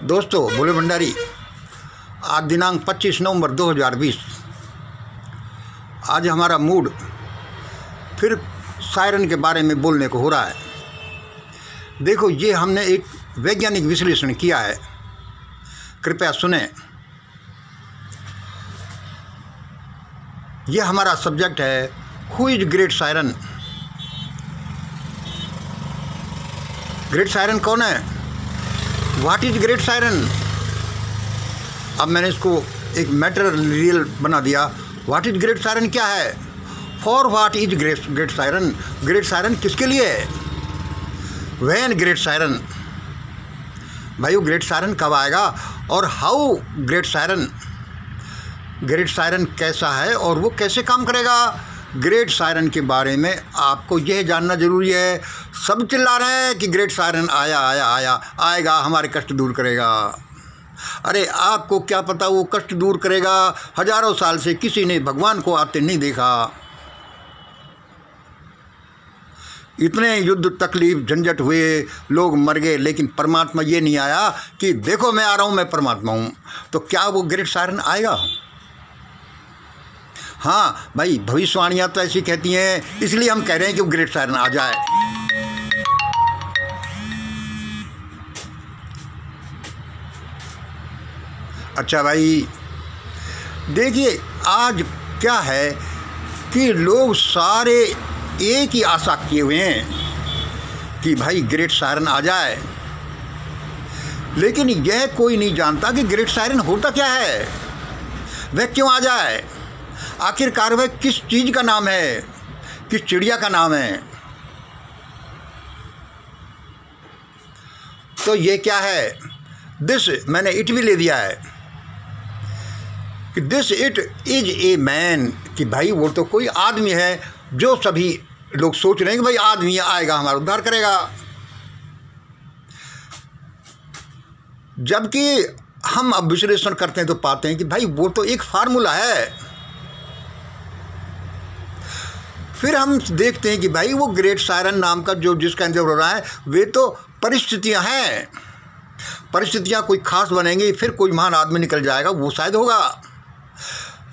दोस्तों, भोले भंडारी। आज दिनांक 25 नवंबर 2020। आज हमारा मूड फिर सायरन के बारे में बोलने को हो रहा है। देखो, ये हमने एक वैज्ञानिक विश्लेषण किया है, कृपया सुने। यह हमारा सब्जेक्ट है, who is great siren. Great siren कौन है? What is great siren. अब मैंने इसको एक मैटेरियल बना दिया। व्हाट इज ग्रेट सायरन क्या है? For what is great siren. Great siren किसके लिए है? When great siren. भाई, वो ग्रेट सायरन कब आएगा और how great siren. Great siren कैसा है और वो कैसे काम करेगा। ग्रेट सायरन के बारे में आपको यह जानना जरूरी है। सब चिल्ला रहे हैं कि ग्रेट सायरन आएगा, हमारे कष्ट दूर करेगा। अरे, आपको क्या पता वो कष्ट दूर करेगा? हजारों साल से किसी ने भगवान को आते नहीं देखा। इतने युद्ध, तकलीफ, झंझट हुए, लोग मर गए, लेकिन परमात्मा ये नहीं आया कि देखो मैं आ रहा हूँ, मैं परमात्मा हूँ। तो क्या वो ग्रेट सायरन आएगा? हाँ भाई, भविष्यवाणियाँ तो ऐसी कहती हैं, इसलिए हम कह रहे हैं कि वो ग्रेट सायरन आ जाए। अच्छा भाई, देखिए आज क्या है कि लोग सारे एक ही आशा किए हुए हैं कि भाई ग्रेट सायरन आ जाए, लेकिन यह कोई नहीं जानता कि ग्रेट सायरन होता क्या है, वह क्यों आ जाए, आखिरकार वह किस चीज़ का नाम है, किस चिड़िया का नाम है। तो ये क्या है? दिस, मैंने इट भी ले दिया है कि this it is a man, कि भाई वो तो कोई आदमी है जो सभी लोग सोच रहे हैं कि भाई आदमी आएगा, हमारा उद्धार करेगा। जबकि हम अब विश्लेषण करते हैं तो पाते हैं कि भाई वो तो एक फार्मूला है। फिर हम देखते हैं कि भाई वो ग्रेट सायरन नाम का जो जिसका इंतजार हो रहा है, वे तो परिस्थितियां हैं। परिस्थितियां कोई खास बनेंगी, फिर कोई महान आदमी निकल जाएगा, वो शायद होगा।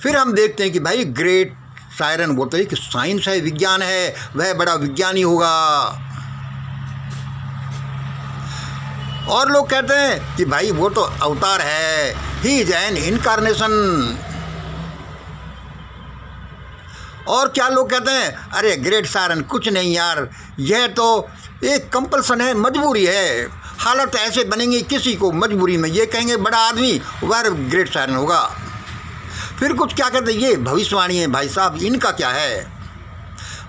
फिर हम देखते हैं कि भाई ग्रेट सायरन, वो तो एक साइंस है, विज्ञान है, वह बड़ा विज्ञानी होगा। और लोग कहते हैं कि भाई वो तो अवतार है, ही इज एन इनकारनेशन। और क्या लोग कहते हैं, अरे ग्रेट सायरन कुछ नहीं यार, यह तो एक कंपल्सन है, मजबूरी है। हालत ऐसे बनेंगी, किसी को मजबूरी में ये कहेंगे बड़ा आदमी वह ग्रेट सायरन होगा। फिर कुछ क्या कहते हैं, ये भविष्यवाणी है भाई साहब, इनका क्या है।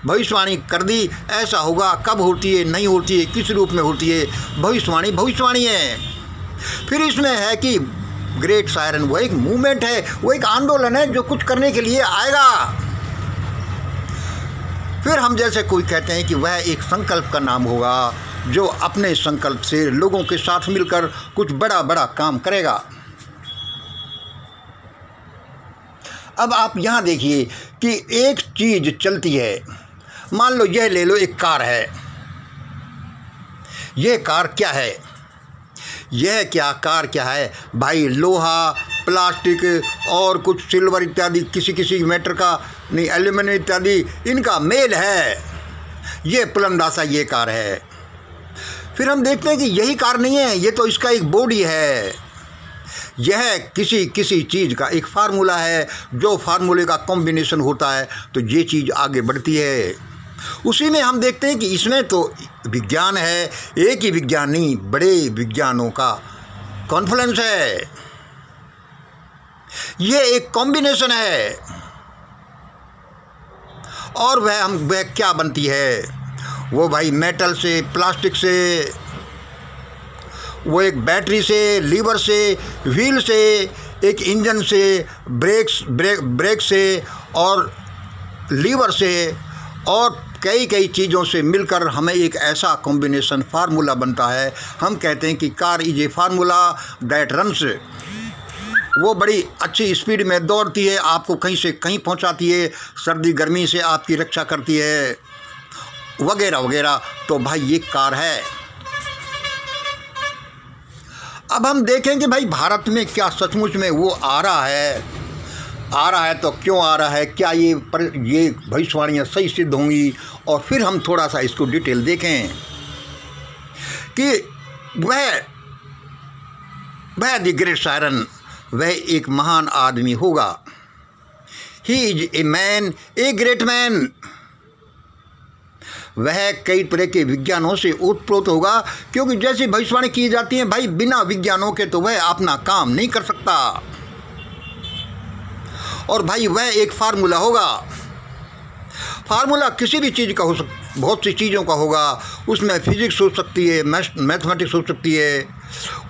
भविष्यवाणी कर दी, ऐसा होगा, कब होती है, नहीं होती है, किस रूप में होती है, भविष्यवाणी है। फिर इसमें है कि ग्रेट सायरन वो एक मूवमेंट है, वो एक आंदोलन है जो कुछ करने के लिए आएगा। फिर हम जैसे कोई कहते हैं कि वह एक संकल्प का नाम होगा, जो अपने संकल्प से लोगों के साथ मिलकर कुछ बड़ा बड़ा काम करेगा। अब आप यहाँ देखिए कि एक चीज़ चलती है, मान लो यह ले लो, एक कार है। यह कार क्या है? यह कार क्या है भाई? लोहा, प्लास्टिक और कुछ सिल्वर इत्यादि, किसी मेटर का नहीं, एल्यूमिनियम इत्यादि, इनका मेल है। ये पुलंदासा ये कार है। फिर हम देखते हैं कि यही कार नहीं है, ये तो इसका एक बॉडी है। यह किसी चीज़ का एक फार्मूला है, जो फार्मूले का कॉम्बिनेशन होता है तो ये चीज़ आगे बढ़ती है। उसी में हम देखते हैं कि इसमें तो विज्ञान है, एक ही विज्ञान नहीं, बड़े विज्ञानों का कॉन्फ्लुएंस है। ये एक कॉम्बिनेशन है। और वह क्या बनती है? वो भाई मेटल से, प्लास्टिक से, वो एक बैटरी से, लीवर से, व्हील से, एक इंजन से, ब्रेक से और लीवर से और कई चीज़ों से मिलकर हमें एक ऐसा कॉम्बिनेशन फार्मूला बनता है। हम कहते हैं कि car is a formula that runs. वो बड़ी अच्छी स्पीड में दौड़ती है, आपको कहीं से कहीं पहुंचाती है, सर्दी गर्मी से आपकी रक्षा करती है, वगैरह वगैरह। तो भाई ये कार है। अब हम देखें कि भाई भारत में क्या सचमुच में वो आ रहा है तो क्यों आ रहा है, क्या ये भविष्यवाणियाँ सही सिद्ध होंगी, और फिर हम थोड़ा सा इसको डिटेल देखें कि वह द ग्रेट सायरन वह एक महान आदमी होगा। He is a man, a great man. वह कई तरह के विज्ञानों से ओतप्रोत होगा, क्योंकि जैसी भविष्यवाणी की जाती है भाई बिना विज्ञानों के तो वह अपना काम नहीं कर सकता। और भाई वह एक फार्मूला होगा, फार्मूला किसी भी चीज़ का हो सकता, बहुत सी चीज़ों का होगा। उसमें फिजिक्स हो सकती है, मैथमेटिक्स हो सकती है,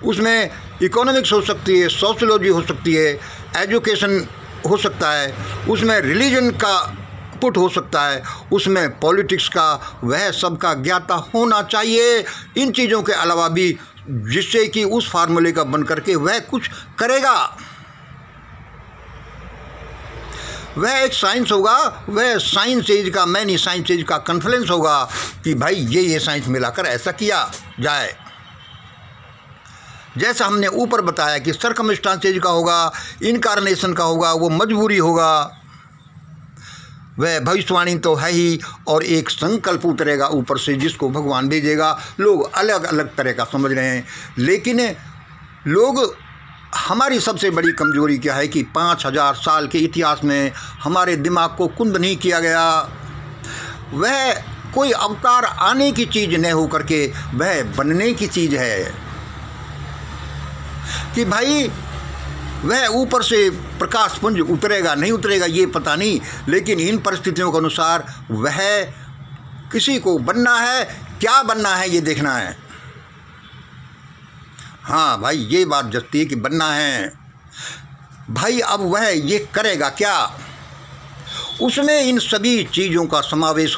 उसमें इकोनॉमिक्स हो सकती है, सोशियोलॉजी हो सकती है, एजुकेशन हो सकता है, उसमें रिलीजन का पुट हो सकता है, उसमें पॉलिटिक्स का, वह सब का ज्ञाता होना चाहिए इन चीज़ों के अलावा भी, जिससे कि उस फार्मूले का बन करके वह कुछ करेगा। वह एक साइंस होगा, वह साइंस एज का, मैनी साइंस एज का कॉन्फ्रेंस होगा कि भाई ये साइंस मिलाकर ऐसा किया जाए। जैसा हमने ऊपर बताया कि सर्कमस्टांसेज का होगा, इनकारनेशन का होगा, वो मजबूरी होगा, वह भविष्यवाणी तो है ही, और एक संकल्प उतरेगा ऊपर से जिसको भगवान भेजेगा। लोग अलग अलग तरह का समझ रहे हैं, लेकिन लोग, हमारी सबसे बड़ी कमजोरी क्या है कि 5000 साल के इतिहास में हमारे दिमाग को कुंद नहीं किया गया। वह कोई अवतार आने की चीज़ न हो करके वह बनने की चीज़ है कि भाई वह ऊपर से प्रकाश पुंज उतरेगा नहीं उतरेगा ये पता नहीं, लेकिन इन परिस्थितियों के अनुसार वह किसी को बनना है, क्या बनना है ये देखना है। हाँ भाई ये बात जस्ती है कि बनना है भाई। अब वह ये करेगा क्या, उसमें इन सभी चीज़ों का समावेश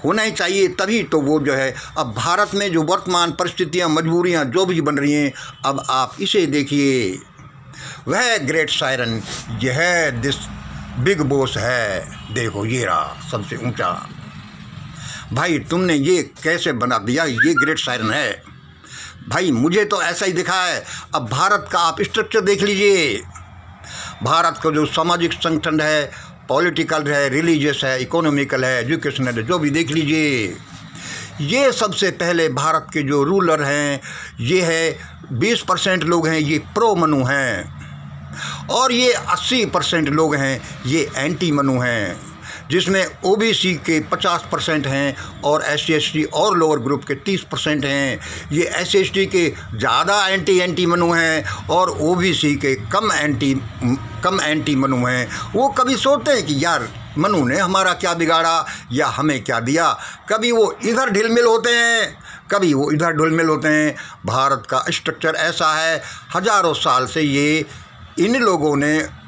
होना ही चाहिए, तभी तो वो जो है। अब भारत में जो वर्तमान परिस्थितियां, मजबूरियां जो भी बन रही हैं, अब आप इसे देखिए, वह ग्रेट सायरन यह दिस बिग बॉस है, देखो ये रहा सबसे ऊंचा। भाई तुमने ये कैसे बना दिया, ये ग्रेट सायरन है भाई, मुझे तो ऐसा ही दिखा है। अब भारत का आप स्ट्रक्चर देख लीजिए, भारत का जो सामाजिक संगठन है, पॉलिटिकल है, रिलीजियस है, इकोनॉमिकल है, एजुकेशनल है, जो भी देख लीजिए, ये सबसे पहले भारत के जो रूलर हैं, ये है 20% लोग हैं ये प्रो मनु हैं, और ये 80% लोग हैं ये एंटी मनु हैं, जिसमें ओबीसी के 50% हैं और SC ST और लोअर ग्रुप के 30% हैं। ये SC ST के ज़्यादा एंटी मनु हैं और ओबीसी के कम एंटी मनु हैं। वो कभी सोचते हैं कि यार मनु ने हमारा क्या बिगाड़ा या हमें क्या दिया, कभी वो इधर ढिलमिल होते हैं, कभी वो इधर ढिलमिल होते हैं। भारत का स्ट्रक्चर ऐसा है, हजारों साल से ये इन लोगों ने,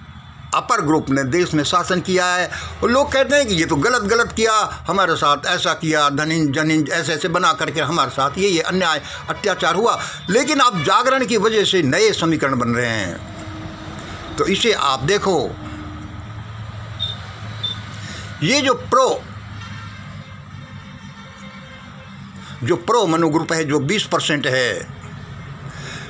अपर ग्रुप ने देश में शासन किया है, और लोग कहते हैं कि ये तो गलत किया, हमारे साथ ऐसा किया, धनिन ऐसे बना करके हमारे साथ ये अन्याय अत्याचार हुआ। लेकिन अब जागरण की वजह से नए समीकरण बन रहे हैं, तो इसे आप देखो, ये जो प्रो मनु ग्रुप है, जो 20% है,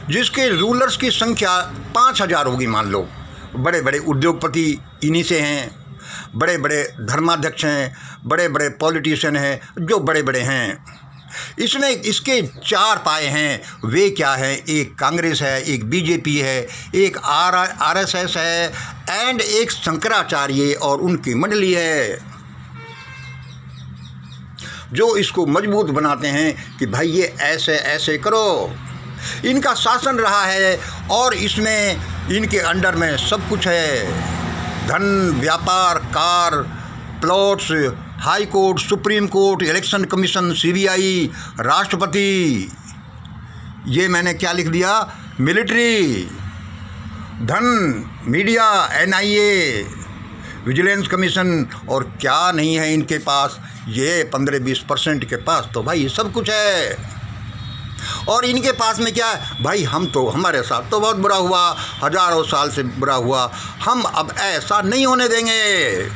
जिसके रूलर्स की संख्या 5000 होगी मान लो, बड़े बड़े उद्योगपति इन्हीं से हैं, बड़े बड़े धर्माध्यक्ष हैं, बड़े बड़े पॉलिटिशियन हैं, जो बड़े बड़े हैं। इसमें इसके 4 पाए हैं, वे क्या हैं, एक कांग्रेस है, एक बीजेपी है, एक RSS है, एंड एक शंकराचार्य और उनकी मंडली है, जो इसको मजबूत बनाते हैं कि भाई ये ऐसे ऐसे करो। इनका शासन रहा है और इसमें इनके अंडर में सब कुछ है, धन, व्यापार, car, plots, high court, supreme court, election commission, CBI, राष्ट्रपति, ये मैंने क्या लिख दिया, मिलिट्री, धन, मीडिया, NIA, विजिलेंस कमीशन, और क्या नहीं है इनके पास, ये 15-20% के पास तो भाई सब कुछ है। और इनके पास में क्या है भाई, हम तो, हमारे साथ तो बहुत बुरा हुआ, हजारों साल से बुरा हुआ, हम अब ऐसा नहीं होने देंगे।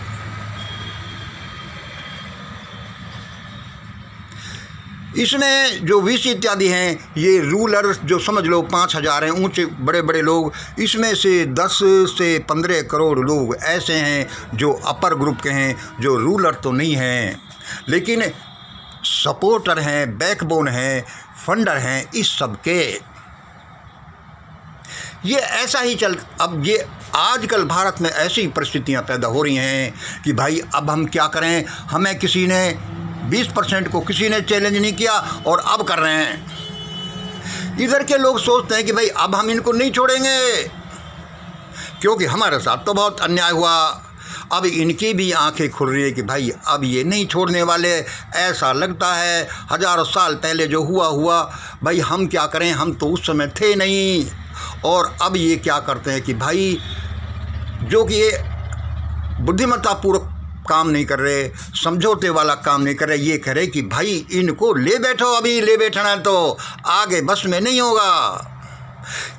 इसमें जो VC इत्यादि हैं, ये रूलर्स जो समझ लो 5,000 हैं ऊंचे बड़े बड़े लोग, इसमें से 10 से 15 करोड़ लोग ऐसे हैं जो अपर ग्रुप के हैं, जो रूलर तो नहीं हैं लेकिन सपोर्टर हैं, बैकबोन हैं, फंडर हैं इस सब के। ये ऐसा ही अब ये आजकल भारत में ऐसी परिस्थितियां पैदा हो रही हैं कि भाई अब हम क्या करें, हमें किसी ने 20% को किसी ने चैलेंज नहीं किया और अब कर रहे हैं। इधर के लोग सोचते हैं कि भाई अब हम इनको नहीं छोड़ेंगे क्योंकि हमारे साथ तो बहुत अन्याय हुआ। अब इनकी भी आंखें खुल रही है कि भाई अब ये नहीं छोड़ने वाले। ऐसा लगता है हज़ारों साल पहले जो हुआ भाई हम क्या करें, हम तो उस समय थे नहीं। और अब ये क्या करते हैं कि भाई जो कि ये बुद्धिमत्तापूर्वक काम नहीं कर रहे, समझौते वाला काम नहीं कर रहे, ये कह रहे कि भाई इनको ले बैठो, अभी ले बैठना है तो आगे बस में नहीं होगा।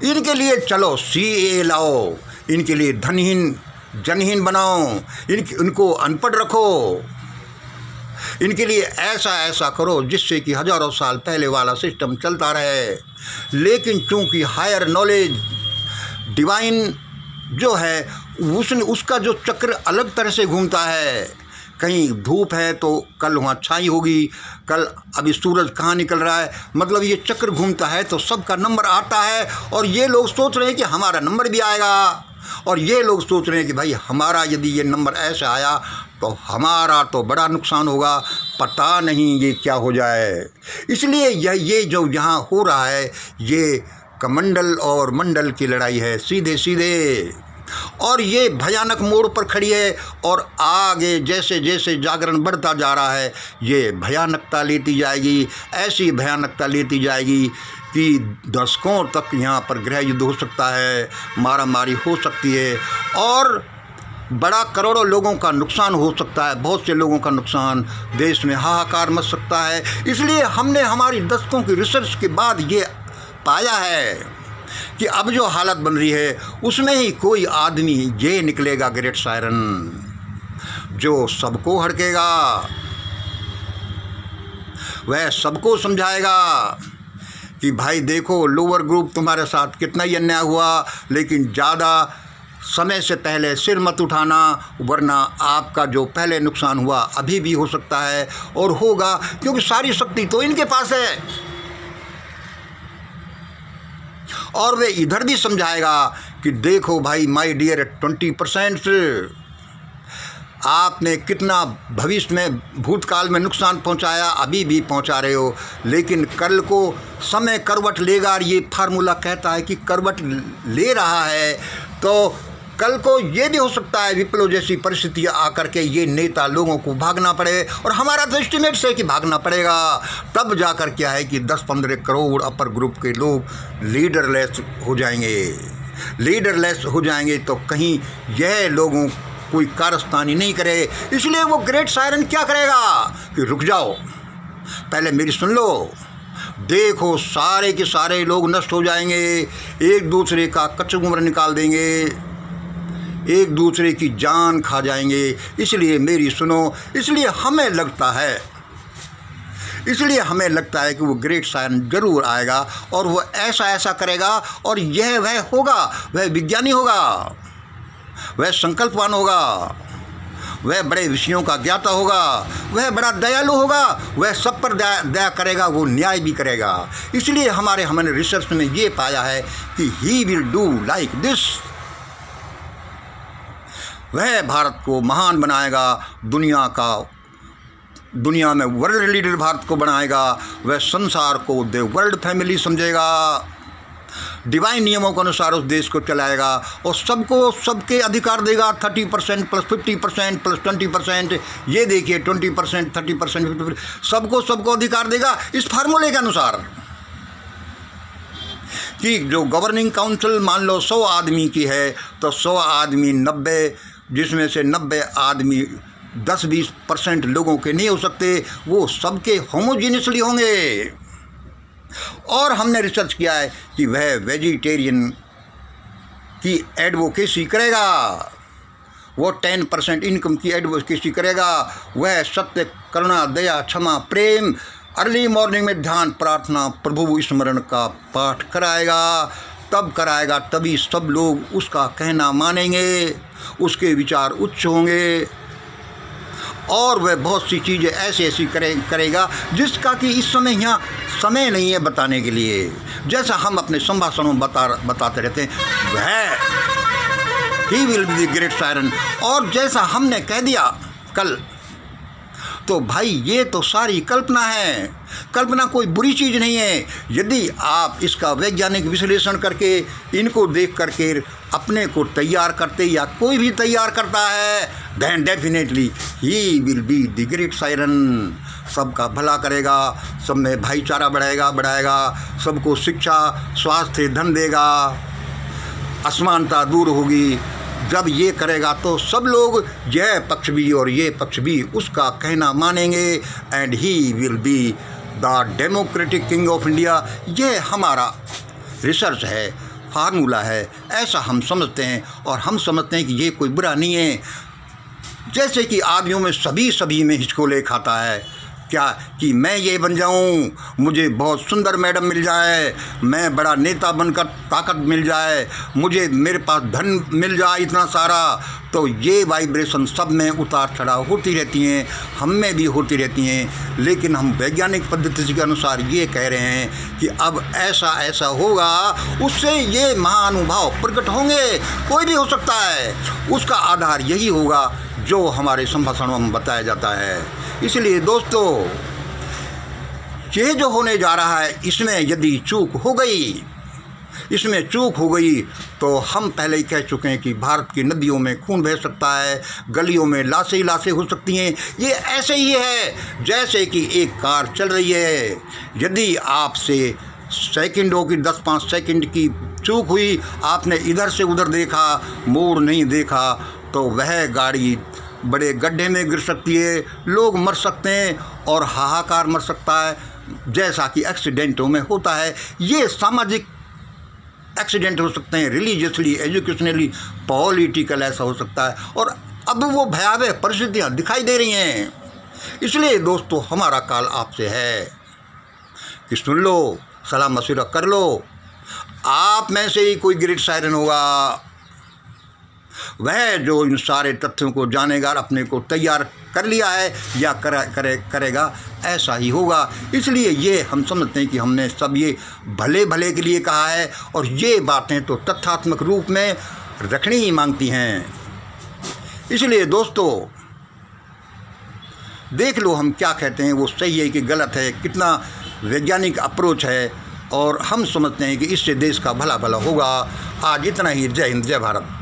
इनके लिए चलो CAA लाओ, इनके लिए धनहीन जनहीन बनाओ, इनको अनपढ़ रखो, इनके लिए ऐसा करो जिससे कि हज़ारों साल पहले वाला सिस्टम चलता रहे। लेकिन चूंकि हायर नॉलेज डिवाइन जो है उसका जो चक्र अलग तरह से घूमता है। कहीं धूप है तो कल वहाँ छाई होगी, कल अभी सूरज कहाँ निकल रहा है, मतलब ये चक्र घूमता है तो सबका नंबर आता है। और ये लोग सोच रहे हैं कि हमारा नंबर भी आएगा, और ये लोग सोच रहे हैं कि भाई हमारा यदि ये नंबर ऐसा आया तो हमारा तो बड़ा नुकसान होगा, पता नहीं ये क्या हो जाए। इसलिए ये जो यहाँ हो रहा है ये कमंडल और मंडल की लड़ाई है, सीधे सीधे। और ये भयानक मोड़ पर खड़ी है और आगे जैसे जैसे जागरण बढ़ता जा रहा है ये भयानकता लेती जाएगी, ऐसी भयानकता लेती जाएगी कि दशकों तक यहाँ पर गृह युद्ध हो सकता है, मारा मारी हो सकती है और बड़ा करोड़ों लोगों का नुकसान हो सकता है, बहुत से लोगों का नुकसान, देश में हाहाकार मच सकता है। इसलिए हमने हमारी दशकों की रिसर्च के बाद ये पाया है कि अब जो हालत बन रही है उसमें ही कोई आदमी ये निकलेगा ग्रेट सायरन जो सबको हड़केगा, वह सबको समझाएगा कि भाई देखो लोअर ग्रुप तुम्हारे साथ कितना ही अन्याय हुआ, लेकिन ज़्यादा समय से पहले सिर मत उठाना, वरना आपका जो पहले नुकसान हुआ अभी भी हो सकता है और होगा, क्योंकि सारी शक्ति तो इनके पास है। और वे इधर भी समझाएगा कि देखो भाई माय डियर 20% आपने कितना भविष्य में भूतकाल में नुकसान पहुंचाया, अभी भी पहुंचा रहे हो, लेकिन कल को समय करवट लेगा। और ये फार्मूला कहता है कि करवट ले रहा है तो कल को ये भी हो सकता है विप्लव जैसी परिस्थितियाँ आकर के ये नेता लोगों को भागना पड़े, और हमारा तो एस्टिमेट है कि भागना पड़ेगा। तब जाकर क्या है कि 10-15 करोड़ अपर ग्रुप के लोग लीडरलेस हो जाएंगे। लीडरलेस हो जाएंगे तो कहीं यह लोगों कोई कारस्तानी नहीं करे। इसलिए वो ग्रेट सायरन क्या करेगा कि रुक जाओ, पहले मेरी सुन लो, देखो सारे के सारे लोग नष्ट हो जाएंगे, एक दूसरे का कचुम्बर निकाल देंगे, एक दूसरे की जान खा जाएंगे, इसलिए मेरी सुनो। इसलिए हमें लगता है कि वो ग्रेट सायरन जरूर आएगा और वो ऐसा करेगा, और यह वह होगा, वह विज्ञानी होगा, वह संकल्पवान होगा, वह बड़े विषयों का ज्ञाता होगा, वह बड़ा दयालु होगा, वह सब पर दया करेगा, वो न्याय भी करेगा। इसलिए हमने रिसर्च में ये पाया है कि he will do like this. वह भारत को महान बनाएगा, दुनिया में वर्ल्ड लीडर भारत को बनाएगा, वह संसार को द वर्ल्ड फैमिली समझेगा, डिवाइन नियमों के अनुसार उस देश को चलाएगा और सबको सबके अधिकार देगा। 30% प्लस 50% प्लस 20%, ये देखिए 20%, 30%, 50%, सबको अधिकार देगा इस फार्मूले के अनुसार कि जो गवर्निंग काउंसिल मान लो 100 आदमी की है तो 100 आदमी 90, जिसमें से 90 आदमी 10-20% लोगों के नहीं हो सकते, वो सबके होमोजीनियसली होंगे। और हमने रिसर्च किया है कि वह वेजिटेरियन की एडवोकेसी करेगा, वो 10% इनकम की एडवोकेसी करेगा, वह सत्य, करुणा, दया, क्षमा, प्रेम अर्ली मॉर्निंग में ध्यान, प्रार्थना, प्रभु स्मरण का पाठ कराएगा, तब कराएगा तभी सब लोग उसका कहना मानेंगे, उसके विचार उच्च होंगे और वह बहुत सी चीज़ें ऐसी करेगा जिसका कि इस समय यहाँ समय नहीं है बताने के लिए। जैसा हम अपने संभाषणों में बताते रहते हैं, वह he will be the great siren. और जैसा हमने कह दिया कल, तो भाई ये तो सारी कल्पना है। कल्पना कोई बुरी चीज़ नहीं है। यदि आप इसका वैज्ञानिक विश्लेषण करके, इनको देख करके अपने को तैयार करते या कोई भी तैयार करता है, then definitely he will be the great siren. सबका भला करेगा, सब में भाईचारा बढ़ाएगा, सबको शिक्षा, स्वास्थ्य, धन देगा, असमानता दूर होगी। जब ये करेगा तो सब लोग, यह पक्ष भी और ये पक्ष भी, उसका कहना मानेंगे and he will be the democratic king of India. ये हमारा रिसर्च है, फार्मूला है, ऐसा हम समझते हैं। और हम समझते हैं कि ये कोई बुरा नहीं है। जैसे कि आदमियों में सभी में हिचकोले खाता है क्या कि मैं ये बन जाऊं, मुझे बहुत सुंदर मैडम मिल जाए, मैं बड़ा नेता बनकर ताकत मिल जाए, मुझे मेरे पास धन मिल जाए इतना सारा। तो ये वाइब्रेशन सब में उतार चढ़ाव होती रहती हैं, हम में भी होती रहती हैं। लेकिन हम वैज्ञानिक पद्धति के अनुसार ये कह रहे हैं कि अब ऐसा होगा, उससे ये महानुभाव प्रकट होंगे। कोई भी हो सकता है, उसका आधार यही होगा जो हमारे संभाषणों में बताया जाता है। इसलिए दोस्तों, ये जो होने जा रहा है, इसमें यदि चूक हो गई तो हम पहले ही कह चुके हैं कि भारत की नदियों में खून बह सकता है, गलियों में लाशें हो सकती हैं। ये ऐसे ही है जैसे कि एक कार चल रही है, यदि आपसे सेकंडों की 10-5 सेकंड की चूक हुई, आपने इधर से उधर देखा, मोड़ नहीं देखा, तो वह गाड़ी बड़े गड्ढे में गिर सकती है, लोग मर सकते हैं और हाहाकार मच सकता है, जैसा कि एक्सीडेंटों में होता है। ये सामाजिक एक्सीडेंट हो सकते हैं, रिलीजियसली, एजुकेशनली, पॉलिटिकल ऐसा हो सकता है। और अब वो भयावह परिस्थितियाँ दिखाई दे रही हैं। इसलिए दोस्तों, हमारा कॉल आपसे है कि सुन लो, सलाह मशवरा कर लो। आप में से ही कोई ग्रेट सायरन होगा, वह जो इन सारे तथ्यों को जानेगा, अपने को तैयार कर लिया है या करेगा, ऐसा ही होगा। इसलिए ये हम समझते हैं कि हमने सब ये भले के लिए कहा है, और ये बातें तो तथ्यात्मक रूप में रखनी ही मांगती हैं। इसलिए दोस्तों, देख लो हम क्या कहते हैं, वो सही है कि गलत है, कितना वैज्ञानिक अप्रोच है, और हम समझते हैं कि इससे देश का भला होगा। आज इतना ही। जय हिंद, जय भारत।